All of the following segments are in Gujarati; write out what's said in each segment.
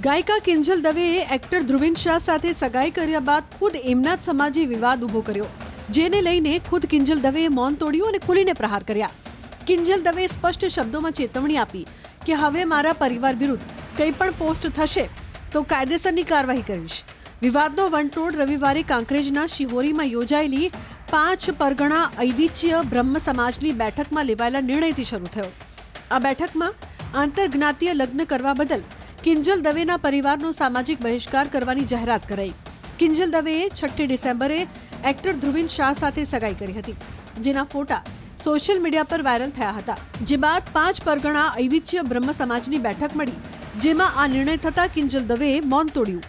ગાયિકા કિંજલ દવેએ એક્ટર ધ્રુવીન શાહ સાથે સગાઈ કર્યા બાદ ખુદ એમના જ સમાજે વિવાદ ઊભો કર્યો, જેને લઈને ખુદ કિંજલ દવેએ મૌન તોડ્યું અને ખુલીને પ્રહાર કર્યા. કિંજલ દવેએ સ્પષ્ટ શબ્દોમાં ચેતવણી આપી કે હવે મારા પરિવાર વિરુદ્ધ કંઈ પણ પોસ્ટ થશે તો કાયદેસરની કાર્યવાહી કરીશ. વિવાદનો વંટોળ રવિવારે કાંકરેજના શિહોરીમાં યોજાયેલી 5 પરગણા ઐતિહ્ય બ્રહ્મ સમાજની બેઠકમાં લેવાયેલા નિર્ણયથી શરૂ થયો. આ બેઠકમાં આંતરજ્ઞાતીય લગ્ન કરવા બદલ કિંજલ દવેના પરિવારનો સામાજિક બહિષ્કાર કરવાની જાહેરાત કરાઈ. કિંજલ દવેએ 6 ડિસેમ્બરે એક્ટર ધ્રુવીન શાહ સાથે સગાઈ કરી હતી, જેના ફોટા સોશિયલ મીડિયા પર વાયરલ થયા હતા. જે બાદ 5 પરગણા ઐતિહ્ય બ્રહ્મ સમાજની બેઠક મળી, જેમાં આ નિર્ણય થતા કિંજલ દવેએ મૌન તોડ્યું.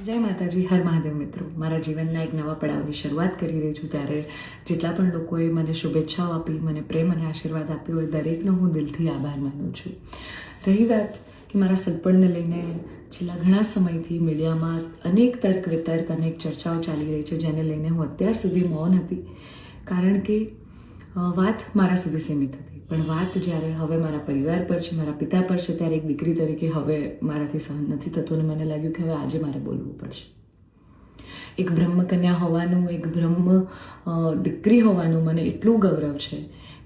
જય માતાજી, હર મહાદેવ મિત્રો. મારા જીવનના એક નવા પડાવની શરૂઆત કરી રહી છું, ત્યારે જેટલા પણ લોકોએ મને શુભેચ્છાઓ આપી, મને પ્રેમ અને આશીર્વાદ આપ્યો હોય, દરેકનો હું દિલથી આભાર માનું છું. રહી વાત કે મારા સગપણને લઈને છેલ્લા ઘણા સમયથી મીડિયામાં અનેક તર્ક વિતર્ક, અનેક ચર્ચાઓ ચાલી રહી છે, જેને લઈને હું અત્યાર સુધી મૌન હતી, કારણ કે વાત મારા સુધી સીમિત હતી. પણ વાત જ્યારે હવે મારા પરિવાર પર છે, મારા પિતા પર છે, ત્યારે એક દીકરી તરીકે હવે મારાથી સહન નથી થતું અને મને લાગ્યું કે હવે આજે મારે બોલવું પડશે. એક બ્રહ્મકન્યા હોવાનું, એક બ્રહ્મ દીકરી હોવાનું મને એટલું ગૌરવ છે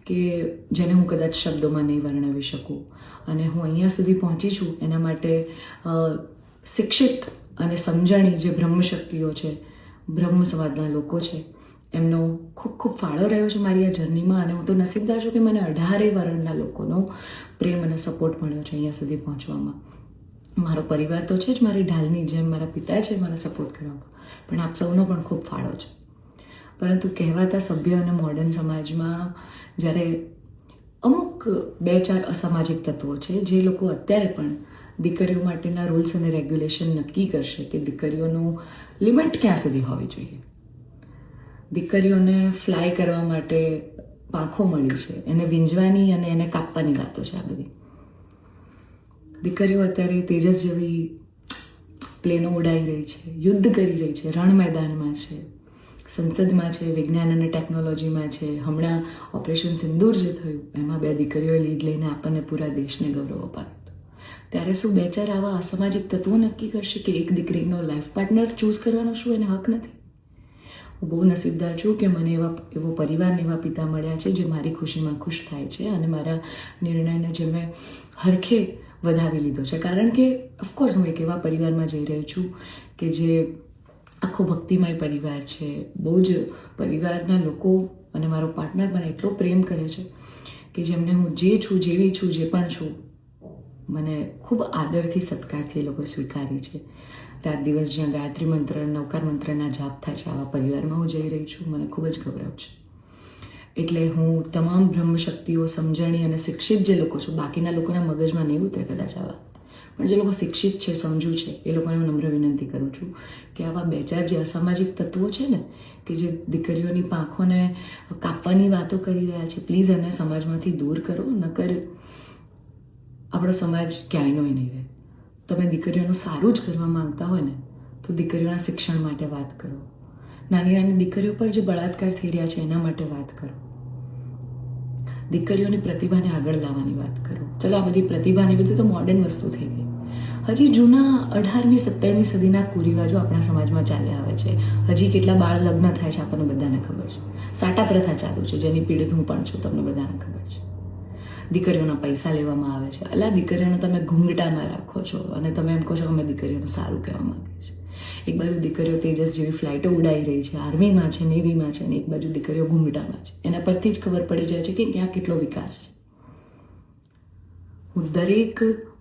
કે જેને હું કદાચ શબ્દોમાં નહીં વર્ણવી શકું. અને હું અહીંયા સુધી પહોંચી છું એના માટે શિક્ષિત અને સમજણી જે બ્રહ્મશક્તિઓ છે, બ્રહ્મ સમાજના લોકો છે, એમનો ખૂબ ખૂબ ફાળો રહ્યો છે મારી આ જર્નીમાં. અને હું તો નસીબદાર છું કે મને 18 વર્ણના લોકોનો પ્રેમ અને સપોર્ટ મળ્યો છે અહીંયા સુધી પહોંચવામાં. મારો પરિવાર તો છે જ, મારી ઢાલની જેમ મારા પિતા છે મને સપોર્ટ કરવામાં, પણ આપ સૌનો પણ ખૂબ ફાળો છે. પરંતુ કહેવાતા સભ્ય અને મોડર્ન સમાજમાં જ્યારે અમુક 2-4 અસામાજિક તત્વો છે, જે લોકો અત્યારે પણ દીકરીઓ માટેના રૂલ્સ અને રેગ્યુલેશન નક્કી કરશે કે દીકરીઓનું લિમિટ ક્યાં સુધી હોવી જોઈએ. દીકરીઓને ફ્લાય કરવા માટે પાંખો મળી છે, એને વીંજવાની અને એને કાપવાની વાતો છે આ બધી. દીકરીઓ અત્યારે તેજસ જેવી પ્લેનો ઉડાઈ રહી છે, યુદ્ધ કરી રહી છે, રણ મેદાનમાં છે, સંસદમાં છે, વિજ્ઞાન અને ટેકનોલોજીમાં છે. હમણાં ઓપરેશન સિંદૂર જે થયું એમાં 2 દીકરીઓએ લીડ લઈને આપણને પૂરા દેશને ગૌરવ અપાવ્યું હતું. ત્યારે શું 2-4 આવા અસામાજિક તત્વો નક્કી કરશે કે એક દીકરીનો લાઈફ પાર્ટનર ચૂઝ કરવાનો શું એને હક નથી? હું બહુ નસીબદાર છું કે મને એવો પરિવાર, એવા પિતા મળ્યા છે જે મારી ખુશીમાં ખુશ થાય છે અને મારા નિર્ણયને જે મેં હરખે વધાવી લીધો છે. કારણ કે ઓફકોર્સ હું એક એવા પરિવારમાં જઈ રહી છું કે જે આખો ભક્તિમય પરિવાર છે. બહુ જ પરિવારના લોકો અને મારો પાર્ટનર મને એટલો પ્રેમ કરે છે કે જેમને હું જે છું, જેવી છું, જે પણ છું, મને ખૂબ આદરથી, સત્કારથી એ લોકોએ સ્વીકારી છે. રાત દિવસ જ્યાં ગાયત્રી મંત્ર, નવકાર મંત્રના જાપ થાય છે, આવા પરિવારમાં હું જઈ રહી છું. મને ખૂબ જ ગૌરવ છે. એટલે હું તમામ બ્રહ્મશક્તિઓ, સમજણી અને શિક્ષિત જે લોકો છે, બાકીના લોકોના મગજમાં નહીં ઉતરે કદાચ આવા, પણ જે લોકો શિક્ષિત છે, સમજુ છે, એ લોકોને હું નમ્ર વિનંતી કરું છું કે આવા 2-4 જે અસામાજિક તત્વો છે ને, કે જે દીકરીઓની પાંખોને કાપવાની વાતો કરી રહ્યા છે, પ્લીઝ એને સમાજમાંથી દૂર કરો. નકર આપણો સમાજ ક્યાંયનો નહીં રહે. તમે દીકરીઓનું સારું જ કરવા માંગતા હોય ને, તો દીકરીઓના શિક્ષણ માટે વાત કરો. નાની નાની દીકરીઓ પર જે બળાત્કાર થઈ રહ્યા છે એના માટે વાત કરો. દીકરીઓની પ્રતિભાને આગળ લાવવાની વાત કરો. ચલો, આ બધી પ્રતિભાની બધી તો મોડર્ન વસ્તુ થઈ ગઈ. હજી જૂના 18મી 17મી સદીના કુરિવાજો આપણા સમાજમાં ચાલ્યા આવે છે. હજી કેટલા બાળ લગ્ન થાય છે આપણને બધાને ખબર છે. સાટા પ્રથા ચાલુ છે, જેની પીડિત હું પણ છું, તમને બધાને ખબર છે. દીકરીઓના પૈસા લેવામાં આવે છે. અલા, દીકરીઓને તમે ઘૂંઘટામાં રાખો છો અને તમે એમ કહો છો કે અમે દીકરીઓનું સારું કહેવા માંગીએ છીએ. એક બાજુ દીકરીઓ તેજસ જેવી ફ્લાઇટો ઉડાઈ રહી છે, આર્મીમાં છે, નેવીમાં છે, અને એક બાજુ દીકરીઓ ઘૂંઘટામાં છે. એના પરથી જ ખબર પડી જાય છે કે ક્યાં કેટલો વિકાસ છે. હું દરેક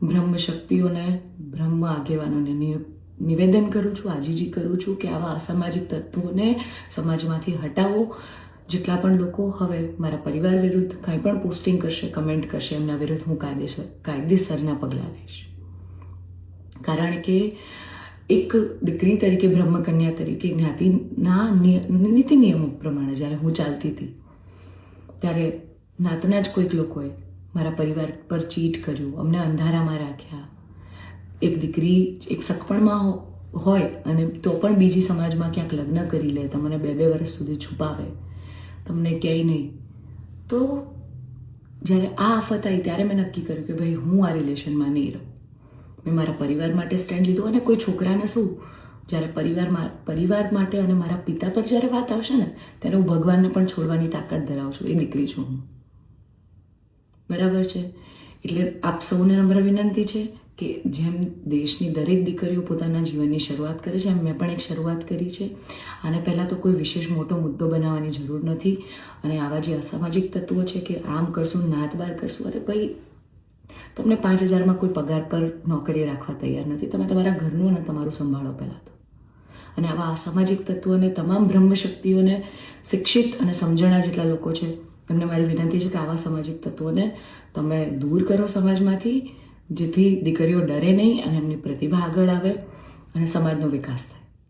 બ્રહ્મ શક્તિઓને, બ્રહ્મ આગેવાનોને નિવેદન કરું છું, આજીજી કરું છું કે આવા અસામાજિક તત્વોને સમાજમાંથી હટાવો. જેટલા પણ લોકો હવે મારા પરિવાર વિરુદ્ધ કંઈ પણ પોસ્ટિંગ કરશે, કમેન્ટ કરશે, એમના વિરુદ્ધ હું કાયદેસરના પગલાં લઈશ. કારણ કે એક દીકરી તરીકે, બ્રહ્મકન્યા તરીકે, જ્ઞાતિના નીતિ નિયમો પ્રમાણે જ્યારે હું ચાલતી હતી, ત્યારે નાતના જ કોઈક લોકોએ મારા પરિવાર પર ચીટ કર્યું, અમને અંધારામાં રાખ્યા. એક દીકરી એક સગપણમાં હોય અને તો પણ બીજી સમાજમાં ક્યાંક લગ્ન કરી લે, તમને 2-2 વર્ષ સુધી છુપાવે, તમને ક્યાંય નહીં. તો જ્યારે આ આફત આવી ત્યારે મેં નક્કી કર્યું કે ભાઈ હું આ રિલેશનમાં નહીં રહું. મેં મારા પરિવાર માટે સ્ટેન્ડ લીધું. અને કોઈ છોકરાને શું, જ્યારે પરિવાર માટે અને મારા પિતા પર જ્યારે વાત આવશે ને, ત્યારે હું ભગવાનને પણ છોડવાની તાકાત ધરાવું છું. એ દીકરી છું હું, બરાબર છે. એટલે આપ સૌને નમ્ર વિનંતી છે કે જેમ દેશની દરેક દીકરીઓ પોતાના જીવનની શરૂઆત કરે છે, એમ મેં પણ એક શરૂઆત કરી છે. આને પહેલાં તો કોઈ વિશેષ મોટો મુદ્દો બનાવવાની જરૂર નથી. અને આવા જે અસામાજિક તત્વો છે કે આમ કરશું, નાત બાર કરશું, અરે ભાઈ, તમને 5,000માં કોઈ પગાર પર નોકરી રાખવા તૈયાર નથી. તમે તમારા ઘરનું અને તમારું સંભાળો પહેલાં તો. અને આવા અસામાજિક તત્વોને, તમામ બ્રહ્મશક્તિઓને, શિક્ષિત અને સમજણા જેટલા લોકો છે એમને મારી વિનંતી છે કે આવા સામાજિક તત્વોને તમે દૂર કરો સમાજમાંથી, જેથી દીકરીઓ ડરે નહીં અને એમની પ્રતિભા આગળ આવે અને સમાજનો વિકાસ થાય.